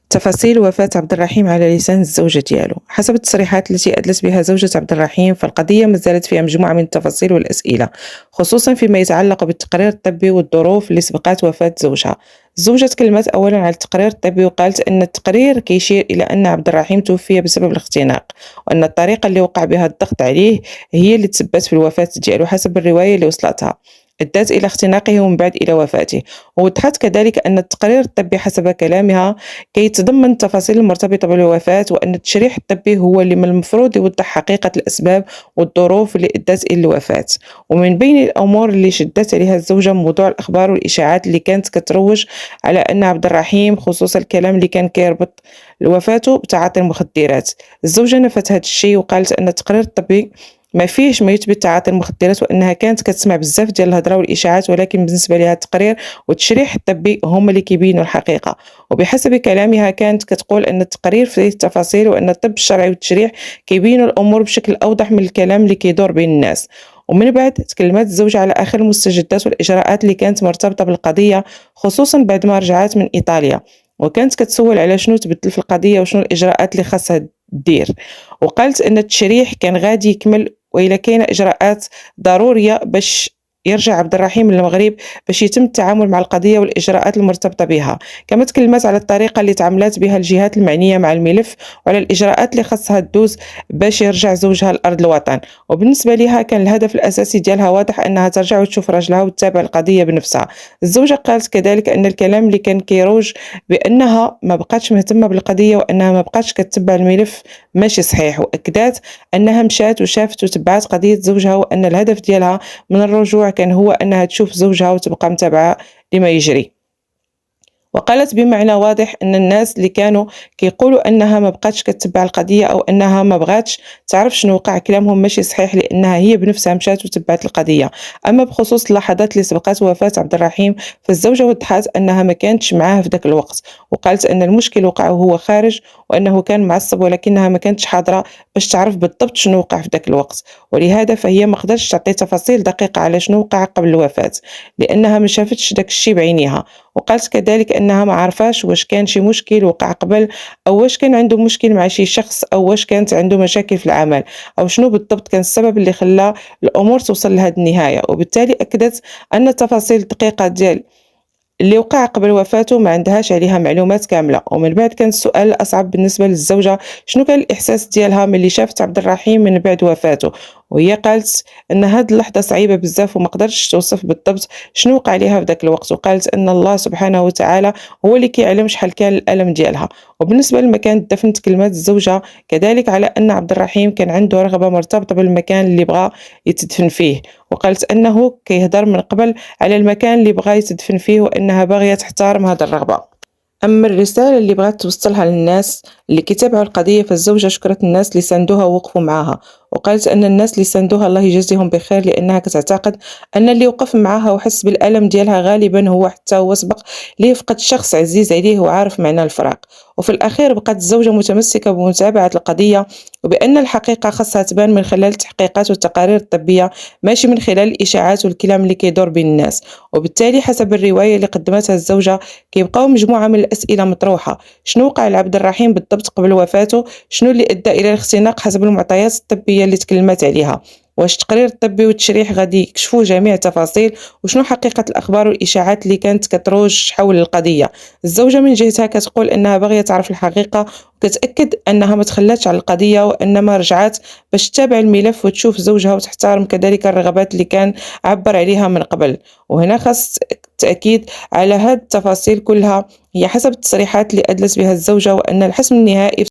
تفاصيل وفاة عبد الرحيم على لسان الزوجة ديالو. حسب التصريحات التي أدلت بها زوجة عبد الرحيم، فالقضية ما زالت فيها مجموعة من التفاصيل والأسئلة، خصوصا فيما يتعلق بالتقرير الطبي والظروف اللي سبقت وفاة زوجها. الزوجة تكلمت أولا على التقرير الطبي وقالت أن التقرير كيشير إلى أن عبد الرحيم توفي بسبب الاختناق، وأن الطريقة اللي وقع بها الضغط عليه هي اللي تسببت في الوفاة ديالو حسب الرواية اللي وصلتها، أدت إلى اختناقه ومن بعد إلى وفاته. ووضحت كذلك أن التقرير الطبي حسب كلامها كيتضمن التفاصيل المرتبطة بالوفاة، وأن التشريح الطبي هو اللي من المفروض يوضح حقيقة الأسباب والظروف اللي أدت إلى الوفاة. ومن بين الأمور اللي شدت عليها الزوجة موضوع الأخبار والإشاعات اللي كانت كتروج على أن عبد الرحيم، خصوصا الكلام اللي كان كيربط وفاته بتعاطي المخدرات. الزوجة نفت هذا الشيء وقالت أن التقرير الطبي ما فيهش ما يثبت تعاطي المخدرات، وأنها كانت كتسمع بزاف ديال الهضرة والإشاعات، ولكن بالنسبة لها التقرير والتشريح الطبي هما اللي كيبينوا الحقيقة. وبحسب كلامها كانت كتقول أن التقرير فيه التفاصيل، وأن الطب الشرعي والتشريح كيبينوا الأمور بشكل أوضح من الكلام اللي كيدور بين الناس. ومن بعد تكلمت الزوجة على آخر المستجدات والإجراءات اللي كانت مرتبطة بالقضية، خصوصا بعد ما رجعت من إيطاليا، وكانت كتسول على شنو تبدل في القضية وشنو الإجراءات اللي خاصها دير. وقالت أن التشريح كان غادي يكمل، وإلا كاينة إجراءات ضرورية باش يرجع عبد الرحيم للمغرب باش يتم التعامل مع القضية والإجراءات المرتبطة بها. كما تكلمت على الطريقة اللي تعاملات بها الجهات المعنية مع الملف، وعلى الإجراءات اللي خاصها تدوز باش يرجع زوجها لأرض الوطن. وبالنسبة لها كان الهدف الأساسي ديالها واضح، أنها ترجع وتشوف راجلها وتتابع القضية بنفسها. الزوجة قالت كذلك أن الكلام اللي كان كيروج بأنها ما بقاتش مهتمة بالقضية وأنها ما بقاتش كتتبع الملف ماشي صحيح، وأكدت أنها مشات وشافت وتبعت قضية زوجها، وأن الهدف ديالها من الرجوع كان هو أنها تشوف زوجها وتبقى متابعة لما يجري. وقالت بمعنى واضح أن الناس اللي كانوا كيقولوا أنها ما بقاتش كتبع القضية أو أنها ما بغاتش تعرف شنو وقع، كلامهم ماشي صحيح، لأنها هي بنفسها مشات وتبعت القضية. أما بخصوص اللحظات اللي سبقت وفاة عبد الرحيم، فالزوجة وضحت أنها ما كانتش معاه في ذاك الوقت، وقالت أن المشكل وقع وهو خارج، وأنه كان معصب، ولكنها ما كانتش حاضرة باش تعرف بالضبط شنو وقع في ذاك الوقت، ولهذا فهي ما قدرتش تعطي تفاصيل دقيقة على شنو وقع قبل الوفاة، لأنها ما شافتش داك الشيء بعينيها. وقالت كذلك أنها ما عارفاش واش كان شي مشكل وقع قبل، أو واش كان عنده مشكل مع شي شخص، أو واش كانت عنده مشاكل في العمل، أو شنو بالضبط كان السبب اللي خلى الأمور توصل لهذه النهاية. وبالتالي أكدت أن التفاصيل الدقيقة ديال اللي وقع قبل وفاته ما عندهاش عليها معلومات كاملة. ومن بعد كان السؤال الأصعب بالنسبة للزوجة، شنو كان الإحساس ديالها ملي شافت عبد الرحيم من بعد وفاته. وهي قالت أن هاد اللحظة صعيبة بزاف وما قدرتش توصف بالضبط شنو وقع ليها في ذاك الوقت، وقالت أن الله سبحانه وتعالى هو اللي كيعلم شحال كان الألم ديالها. وبالنسبة لمكان الدفن تكلمات الزوجة كذلك على أن عبد الرحيم كان عنده رغبة مرتبطة بالمكان اللي بغى يتدفن فيه، وقالت أنه كيهضر من قبل على المكان اللي بغى يتدفن فيه، وأنها باغية تحترم هذه الرغبة. أما الرسالة اللي بغات توصلها للناس اللي كيتابعوا القضية، فالزوجة شكرت الناس اللي ساندوها ووقفوا معاها، وقالت أن الناس اللي ساندوها الله يجازيهم بخير، لأنها كتعتقد أن اللي وقف معاها وحس بالألم ديالها غالبا هو حتى هو سبق ليه فقد شخص عزيز عليه وعارف معنى الفراق. وفي الأخير بقات الزوجة متمسكة بمتابعة القضية، وبأن الحقيقة خاصها تبان من خلال التحقيقات والتقارير الطبية، ماشي من خلال الإشاعات والكلام اللي كيدور بين الناس. وبالتالي حسب الرواية اللي قدمتها الزوجة كيبقاو مجموعة من الأسئلة مطروحة: شنو وقع لعبد الرحيم بالضبط قبل وفاته؟ شنو اللي أدى إلى الاختناق حسب المعطيات الطبية اللي تكلمت عليها؟ واش التقرير الطبي والتشريح غادي يكشفوا جميع التفاصيل؟ وشنو حقيقة الأخبار والإشاعات اللي كانت كتروج حول القضية؟ الزوجة من جهتها كتقول أنها باغية تعرف الحقيقة، وكتأكد أنها ما تخلاتش على القضية، وأنما رجعت باش تتابع الملف وتشوف زوجها وتحترم كذلك الرغبات اللي كان عبر عليها من قبل. وهنا خاص التأكيد على هاد التفاصيل كلها هي حسب التصريحات اللي أدلت بها الزوجة، وأن الحسم النهائي